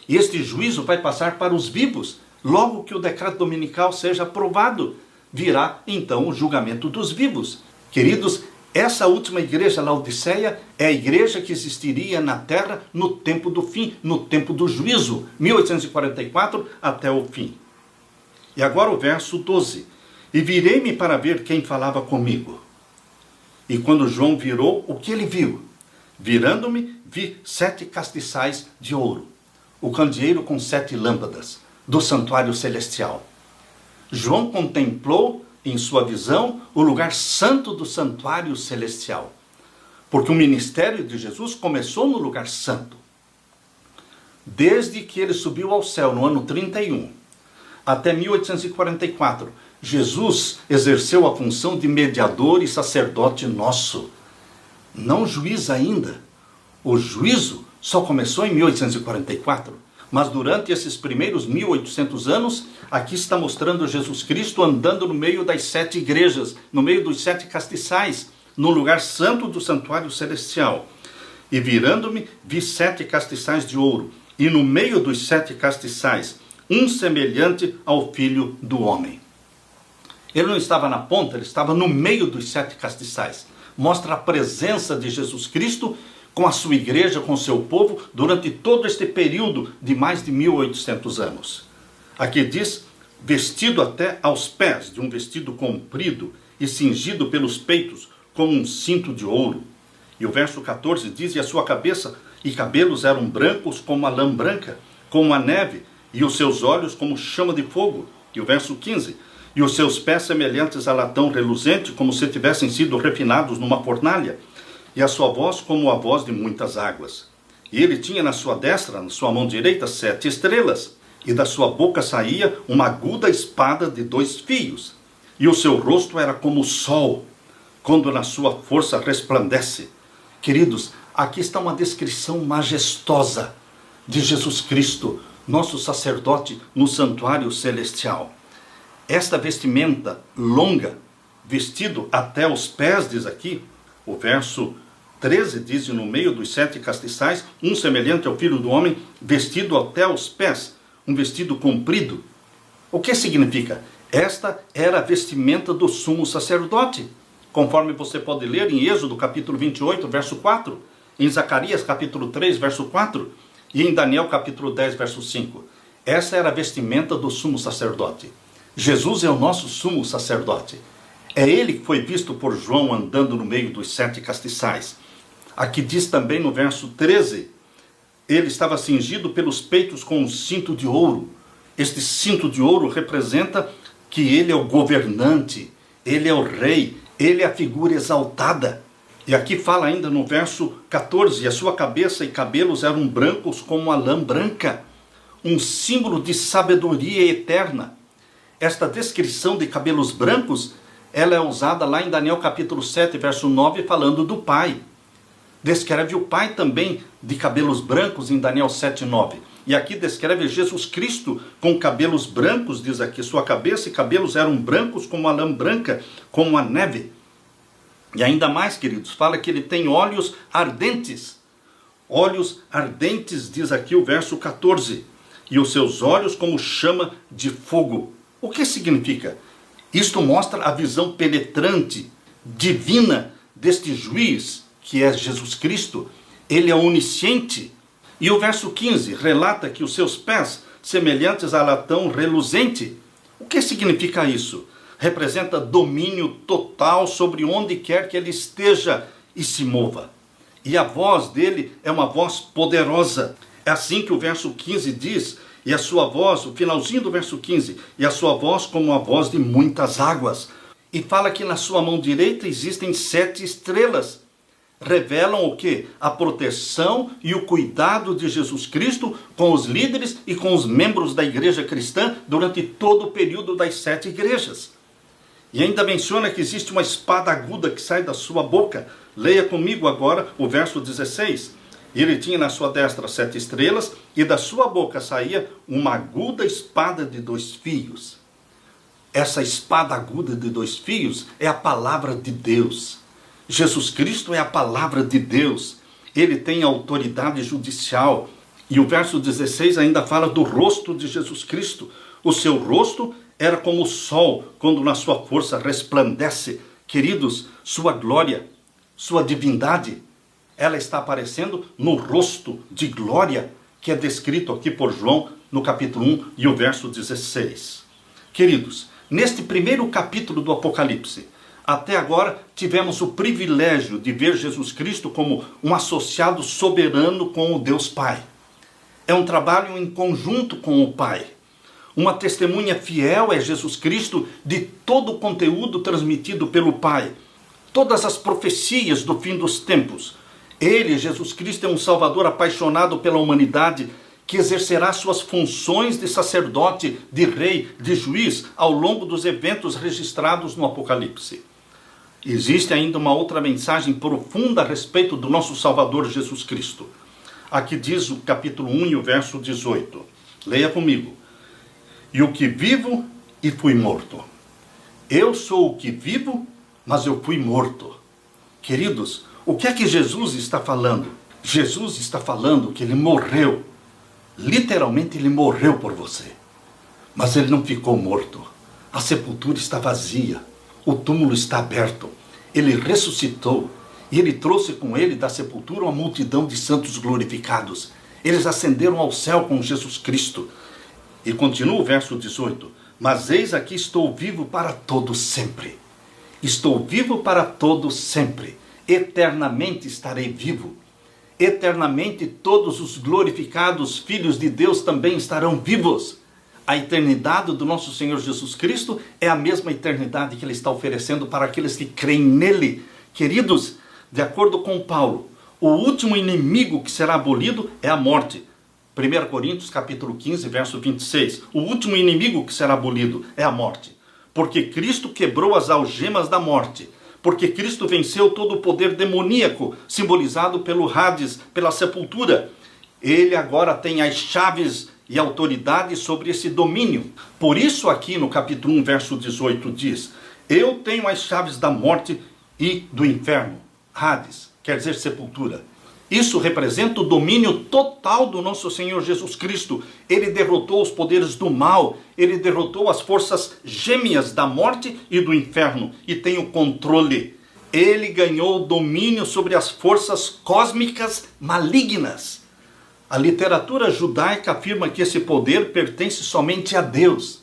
Speaker 1: E este juízo vai passar para os vivos. Logo que o decreto dominical seja aprovado, virá então o julgamento dos vivos. Queridos, essa última igreja, Laodiceia, é a igreja que existiria na terra no tempo do fim, no tempo do juízo, 1844 até o fim. E agora o verso 12. E virei-me para ver quem falava comigo. E quando João virou, o que ele viu? Virando-me, vi 7 castiçais de ouro, o candeeiro com 7 lâmpadas do santuário celestial. João contemplou em sua visão o lugar santo do santuário celestial, porque o ministério de Jesus começou no lugar santo. Desde que ele subiu ao céu no ano 31 até 1844, Jesus exerceu a função de mediador e sacerdote nosso. Não juiz ainda. O juízo só começou em 1844. Mas durante esses primeiros 1800 anos, aqui está mostrando Jesus Cristo andando no meio das 7 igrejas, no meio dos 7 castiçais, no lugar santo do santuário celestial. E virando-me, vi 7 castiçais de ouro, e no meio dos 7 castiçais, um semelhante ao Filho do Homem. Ele não estava na ponta, ele estava no meio dos 7 castiçais. Mostra a presença de Jesus Cristo com a sua igreja, com o seu povo, durante todo este período de mais de 1800 anos. Aqui diz, vestido até aos pés, de um vestido comprido e cingido pelos peitos, com um cinto de ouro. E o verso 14 diz, e a sua cabeça e cabelos eram brancos como a lã branca, como a neve, e os seus olhos como chama de fogo. E o verso 15, e os seus pés semelhantes a latão reluzente, como se tivessem sido refinados numa fornalha, e a sua voz como a voz de muitas águas. E ele tinha na sua destra, na sua mão direita, 7 estrelas, e da sua boca saía uma aguda espada de 2 fios, e o seu rosto era como o sol, quando na sua força resplandece. Queridos, aqui está uma descrição majestosa de Jesus Cristo, nosso sacerdote no santuário celestial. Esta vestimenta longa, vestido até os pés, diz aqui, o verso 13 diz, no meio dos 7 castiçais, um semelhante ao Filho do Homem, vestido até os pés, um vestido comprido. O que significa? Esta era a vestimenta do sumo sacerdote, conforme você pode ler em Êxodo capítulo 28, verso 4, em Zacarias capítulo 3, verso 4, e em Daniel capítulo 10, verso 5. Essa era a vestimenta do sumo sacerdote. Jesus é o nosso sumo sacerdote. É ele que foi visto por João andando no meio dos 7 castiçais. Aqui diz também no verso 13, ele estava cingido pelos peitos com um cinto de ouro. Este cinto de ouro representa que ele é o governante, ele é o rei, ele é a figura exaltada. E aqui fala ainda no verso 14, e a sua cabeça e cabelos eram brancos como a lã branca, um símbolo de sabedoria eterna. Esta descrição de cabelos brancos, ela é usada lá em Daniel capítulo 7, verso 9, falando do Pai. Descreve o Pai também de cabelos brancos em Daniel 7, 9. E aqui descreve Jesus Cristo com cabelos brancos, diz aqui, sua cabeça e cabelos eram brancos como a lã branca, como a neve. E ainda mais, queridos, fala que ele tem olhos ardentes. Olhos ardentes, diz aqui o verso 14. E os seus olhos como chama de fogo. O que significa? Isto mostra a visão penetrante, divina, deste juiz, que é Jesus Cristo. Ele é onisciente. E o verso 15 relata que os seus pés, semelhantes a latão reluzente. O que significa isso? Representa domínio total sobre onde quer que ele esteja e se mova. E a voz dele é uma voz poderosa. É assim que o verso 15 diz, e a sua voz, o finalzinho do verso 15, e a sua voz como a voz de muitas águas. E fala que na sua mão direita existem 7 estrelas. Revelam o quê? A proteção e o cuidado de Jesus Cristo com os líderes e com os membros da igreja cristã durante todo o período das 7 igrejas. E ainda menciona que existe uma espada aguda que sai da sua boca. Leia comigo agora o verso 16. Ele tinha na sua destra 7 estrelas, e da sua boca saía uma aguda espada de 2 fios. Essa espada aguda de 2 fios é a palavra de Deus. Jesus Cristo é a palavra de Deus. Ele tem autoridade judicial. E o verso 16 ainda fala do rosto de Jesus Cristo. O seu rosto era como o sol, quando na sua força resplandece. Queridos, sua glória, sua divindade, ela está aparecendo no rosto de glória, que é descrito aqui por João, no capítulo 1 e o verso 16. Queridos, neste primeiro capítulo do Apocalipse, Até agora tivemos o privilégio de ver Jesus Cristo como um associado soberano com o Deus Pai. É um trabalho em conjunto com o Pai. Uma testemunha fiel é Jesus Cristo de todo o conteúdo transmitido pelo Pai. Todas as profecias do fim dos tempos. Ele, Jesus Cristo, é um Salvador apaixonado pela humanidade que exercerá suas funções de sacerdote, de rei, de juiz ao longo dos eventos registrados no Apocalipse. Existe ainda uma outra mensagem profunda a respeito do nosso Salvador Jesus Cristo. Aqui diz o capítulo 1 e o verso 18. Leia comigo. E o que vivo e fui morto. Eu sou o que vivo, mas eu fui morto. Queridos, o que é que Jesus está falando? Jesus está falando que ele morreu. Literalmente ele morreu por você. Mas ele não ficou morto. A sepultura está vazia. O túmulo está aberto. Ele ressuscitou. E ele trouxe com ele da sepultura uma multidão de santos glorificados. Eles ascenderam ao céu com Jesus Cristo. E continua o verso 18. Mas eis aqui estou vivo para todo sempre. Estou vivo para todo sempre. Eternamente estarei vivo. Eternamente todos os glorificados filhos de Deus também estarão vivos. A eternidade do nosso Senhor Jesus Cristo é a mesma eternidade que Ele está oferecendo para aqueles que creem nele. Queridos, de acordo com Paulo, o último inimigo que será abolido é a morte. 1 Coríntios capítulo 15, verso 26. O último inimigo que será abolido é a morte. Porque Cristo quebrou as algemas da morte. Porque Cristo venceu todo o poder demoníaco, simbolizado pelo Hades, pela sepultura. Ele agora tem as chaves e autoridade sobre esse domínio. Por isso aqui no capítulo 1, verso 18 diz: eu tenho as chaves da morte e do inferno. Hades, quer dizer sepultura. Isso representa o domínio total do nosso Senhor Jesus Cristo. Ele derrotou os poderes do mal, ele derrotou as forças gêmeas da morte e do inferno e tem o controle. Ele ganhou o domínio sobre as forças cósmicas malignas. A literatura judaica afirma que esse poder pertence somente a Deus.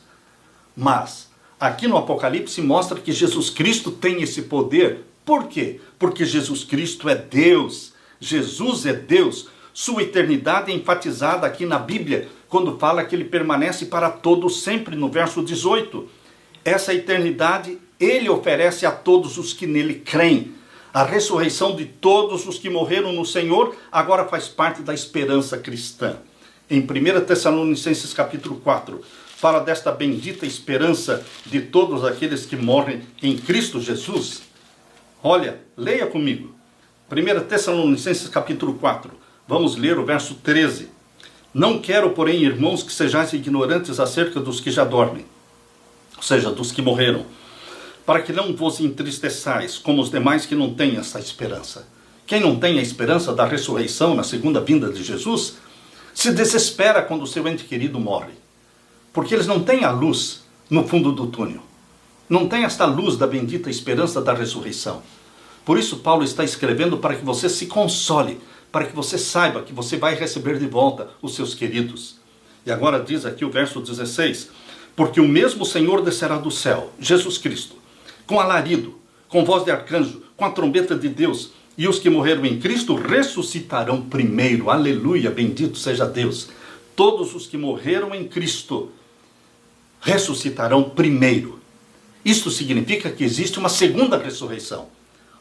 Speaker 1: Mas aqui no Apocalipse mostra que Jesus Cristo tem esse poder. Por quê? Porque Jesus Cristo é Deus. Jesus é Deus. Sua eternidade é enfatizada aqui na Bíblia, quando fala que ele permanece para todo sempre, no verso 18. Essa eternidade ele oferece a todos os que nele creem. A ressurreição de todos os que morreram no Senhor agora faz parte da esperança cristã. Em 1 Tessalonicenses capítulo 4, fala desta bendita esperança de todos aqueles que morrem em Cristo Jesus. Olha, leia comigo. 1 Tessalonicenses capítulo 4, vamos ler o verso 13. Não quero, porém, irmãos, que sejais ignorantes acerca dos que já dormem, ou seja, dos que morreram, para que não vos entristeçais, como os demais que não têm essa esperança. Quem não tem a esperança da ressurreição na segunda vinda de Jesus, se desespera quando o seu ente querido morre, porque eles não têm a luz no fundo do túnel, não tem esta luz da bendita esperança da ressurreição. Por isso Paulo está escrevendo para que você se console, para que você saiba que você vai receber de volta os seus queridos. E agora diz aqui o verso 16, porque o mesmo Senhor descerá do céu, Jesus Cristo, com alarido, com voz de arcanjo, com a trombeta de Deus, e os que morreram em Cristo ressuscitarão primeiro. Aleluia, bendito seja Deus. Todos os que morreram em Cristo ressuscitarão primeiro. Isto significa que existe uma segunda ressurreição.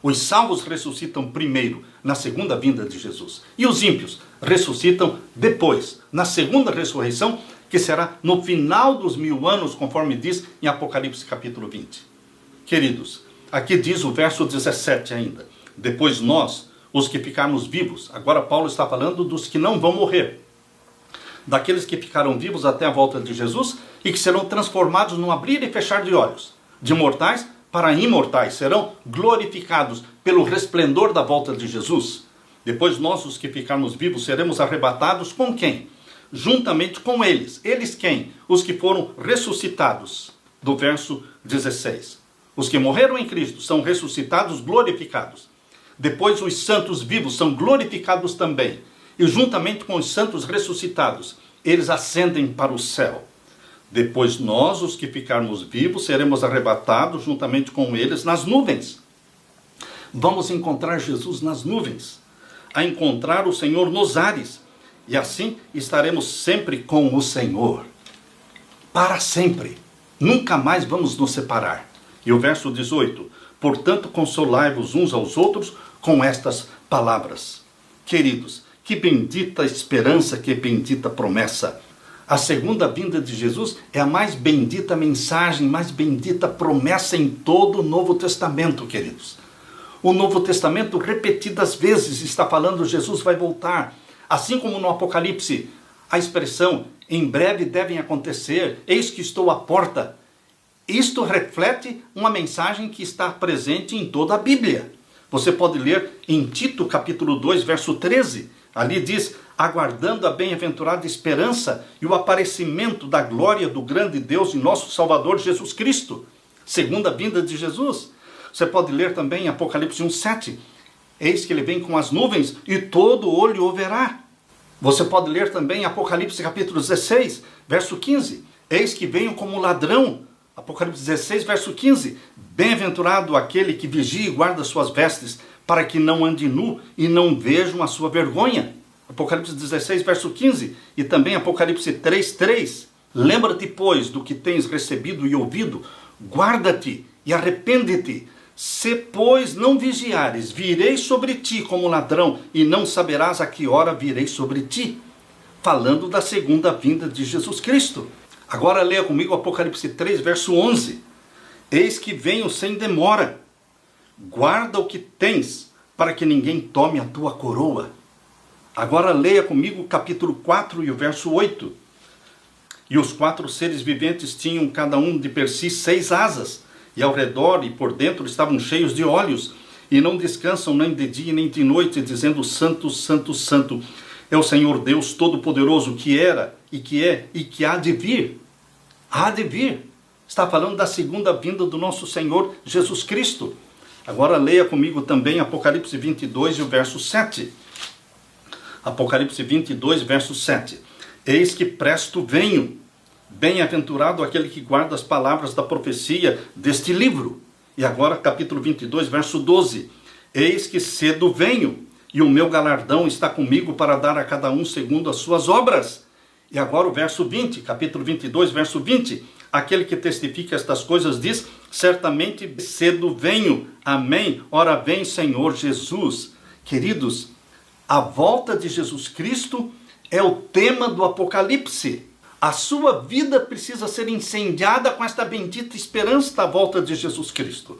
Speaker 1: Os salvos ressuscitam primeiro, na segunda vinda de Jesus. E os ímpios ressuscitam depois, na segunda ressurreição, que será no final dos 1000 anos, conforme diz em Apocalipse capítulo 20. Queridos, aqui diz o verso 17 ainda. Depois nós, os que ficarmos vivos, agora Paulo está falando dos que não vão morrer, daqueles que ficaram vivos até a volta de Jesus e que serão transformados num abrir e fechar de olhos, de mortais para imortais, serão glorificados pelo resplendor da volta de Jesus. Depois nós, os que ficarmos vivos, seremos arrebatados com quem? Juntamente com eles. Eles quem? Os que foram ressuscitados, do verso 16. Os que morreram em Cristo são ressuscitados, glorificados. Depois os santos vivos são glorificados também. E juntamente com os santos ressuscitados, eles ascendem para o céu. Depois nós, os que ficarmos vivos, seremos arrebatados juntamente com eles nas nuvens. Vamos encontrar Jesus nas nuvens, a encontrar o Senhor nos ares, e assim estaremos sempre com o Senhor, para sempre. Nunca mais vamos nos separar. E o verso 18, portanto consolai-vos uns aos outros com estas palavras. Queridos, que bendita esperança, que bendita promessa. A segunda vinda de Jesus é a mais bendita mensagem, mais bendita promessa em todo o Novo Testamento, queridos. O Novo Testamento, repetidas vezes, está falando Jesus vai voltar. Assim como no Apocalipse, a expressão em breve devem acontecer, eis que estou à porta. Isto reflete uma mensagem que está presente em toda a Bíblia. Você pode ler em Tito capítulo 2, verso 13. Ali diz, aguardando a bem-aventurada esperança e o aparecimento da glória do grande Deus e nosso Salvador Jesus Cristo. Segunda vinda de Jesus. Você pode ler também em Apocalipse 1, 7. Eis que ele vem com as nuvens e todo olho o verá. Você pode ler também em Apocalipse capítulo 16, verso 15. Eis que venho como ladrão. Apocalipse 16, verso 15. Bem-aventurado aquele que vigia e guarda suas vestes, para que não ande nu e não vejam a sua vergonha. Apocalipse 16, verso 15. E também Apocalipse 3, 3. Lembra-te, pois, do que tens recebido e ouvido, guarda-te e arrepende-te. Se, pois, não vigiares, virei sobre ti como ladrão, e não saberás a que hora virei sobre ti. Falando da segunda vinda de Jesus Cristo. Agora leia comigo Apocalipse 3, verso 11. Eis que venho sem demora. Guarda o que tens, para que ninguém tome a tua coroa. Agora leia comigo o capítulo 4 e o verso 8. E os 4 seres viventes tinham cada um de per si 6 asas, e ao redor e por dentro estavam cheios de olhos, e não descansam nem de dia nem de noite, dizendo, Santo, Santo, Santo, é o Senhor Deus Todo-Poderoso, que era, e que é, e que há de vir. Há de vir. Está falando da segunda vinda do nosso Senhor Jesus Cristo. Agora leia comigo também Apocalipse 22 e o verso 7. Apocalipse 22, verso 7. Eis que presto venho. Bem-aventurado aquele que guarda as palavras da profecia deste livro. E agora capítulo 22, verso 12. Eis que cedo venho, e o meu galardão está comigo para dar a cada um segundo as suas obras. E agora o verso 20, capítulo 22, verso 20. Aquele que testifica estas coisas diz, certamente cedo venho. Amém. Ora vem, Senhor Jesus. Queridos, a volta de Jesus Cristo é o tema do Apocalipse. A sua vida precisa ser incendiada com esta bendita esperança da volta de Jesus Cristo.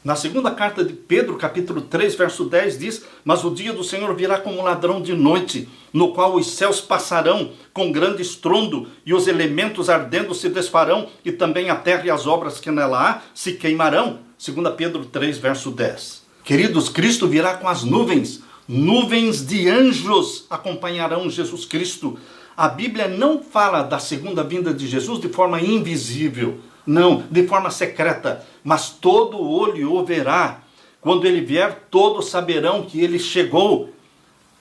Speaker 1: Na segunda carta de Pedro, capítulo 3, verso 10, diz, mas o dia do Senhor virá como ladrão de noite, no qual os céus passarão com grande estrondo, e os elementos ardendo se desfarão, e também a terra e as obras que nela há se queimarão. 2 Pedro 3, verso 10. Queridos, Cristo virá com as nuvens. Nuvens de anjos acompanharão Jesus Cristo. A Bíblia não fala da segunda vinda de Jesus de forma invisível, não, de forma secreta, mas todo olho o verá. Quando ele vier, todos saberão que ele chegou.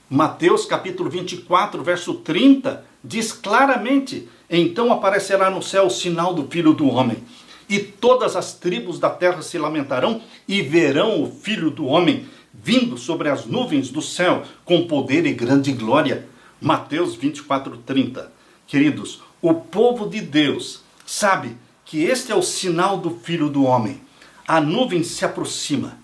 Speaker 1: Mateus capítulo 24, verso 30, diz claramente, então aparecerá no céu o sinal do Filho do Homem, e todas as tribos da terra se lamentarão e verão o Filho do Homem vindo sobre as nuvens do céu com poder e grande glória. Mateus 24, 30. Queridos, o povo de Deus sabe que este é o sinal do Filho do Homem. A nuvem se aproxima.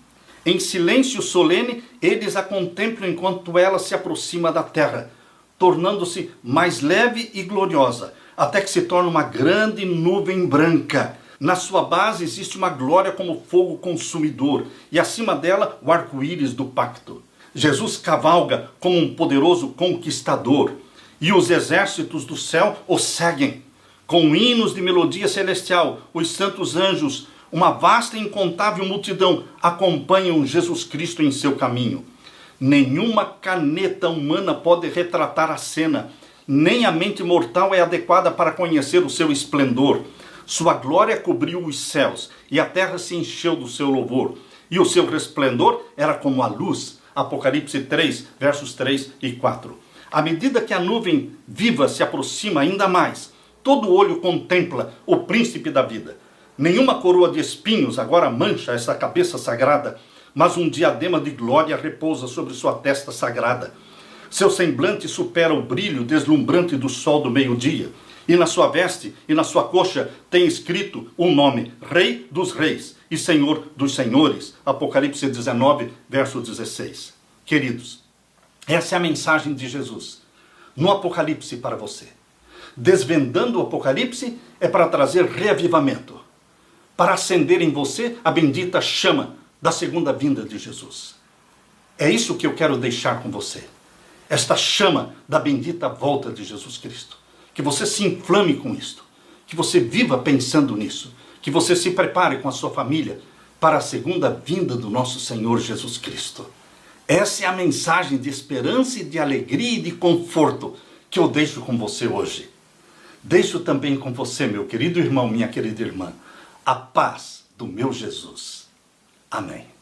Speaker 1: Em silêncio solene, eles a contemplam enquanto ela se aproxima da terra, tornando-se mais leve e gloriosa, até que se torna uma grande nuvem branca. Na sua base existe uma glória como fogo consumidor, e acima dela o arco-íris do pacto. Jesus cavalga como um poderoso conquistador, e os exércitos do céu o seguem. Com hinos de melodia celestial, os santos anjos, uma vasta e incontável multidão, acompanham Jesus Cristo em seu caminho. Nenhuma caneta humana pode retratar a cena, nem a mente mortal é adequada para conhecer o seu esplendor. Sua glória cobriu os céus, e a terra se encheu do seu louvor, e o seu resplendor era como a luz. Apocalipse 3, versos 3 e 4. À medida que a nuvem viva se aproxima ainda mais, todo olho contempla o príncipe da vida. Nenhuma coroa de espinhos agora mancha essa cabeça sagrada, mas um diadema de glória repousa sobre sua testa sagrada. Seu semblante supera o brilho deslumbrante do sol do meio-dia, e na sua veste e na sua coxa tem escrito o nome Rei dos Reis e Senhor dos Senhores. Apocalipse 19, verso 16. Queridos, essa é a mensagem de Jesus no Apocalipse para você. Desvendando o Apocalipse é para trazer reavivamento, para acender em você a bendita chama da segunda vinda de Jesus. É isso que eu quero deixar com você. Esta chama da bendita volta de Jesus Cristo. Que você se inflame com isto. Que você viva pensando nisso. Que você se prepare com a sua família para a segunda vinda do nosso Senhor Jesus Cristo. Essa é a mensagem de esperança e de alegria e de conforto que eu deixo com você hoje. Deixo também com você, meu querido irmão, minha querida irmã, a paz do meu Jesus. Amém.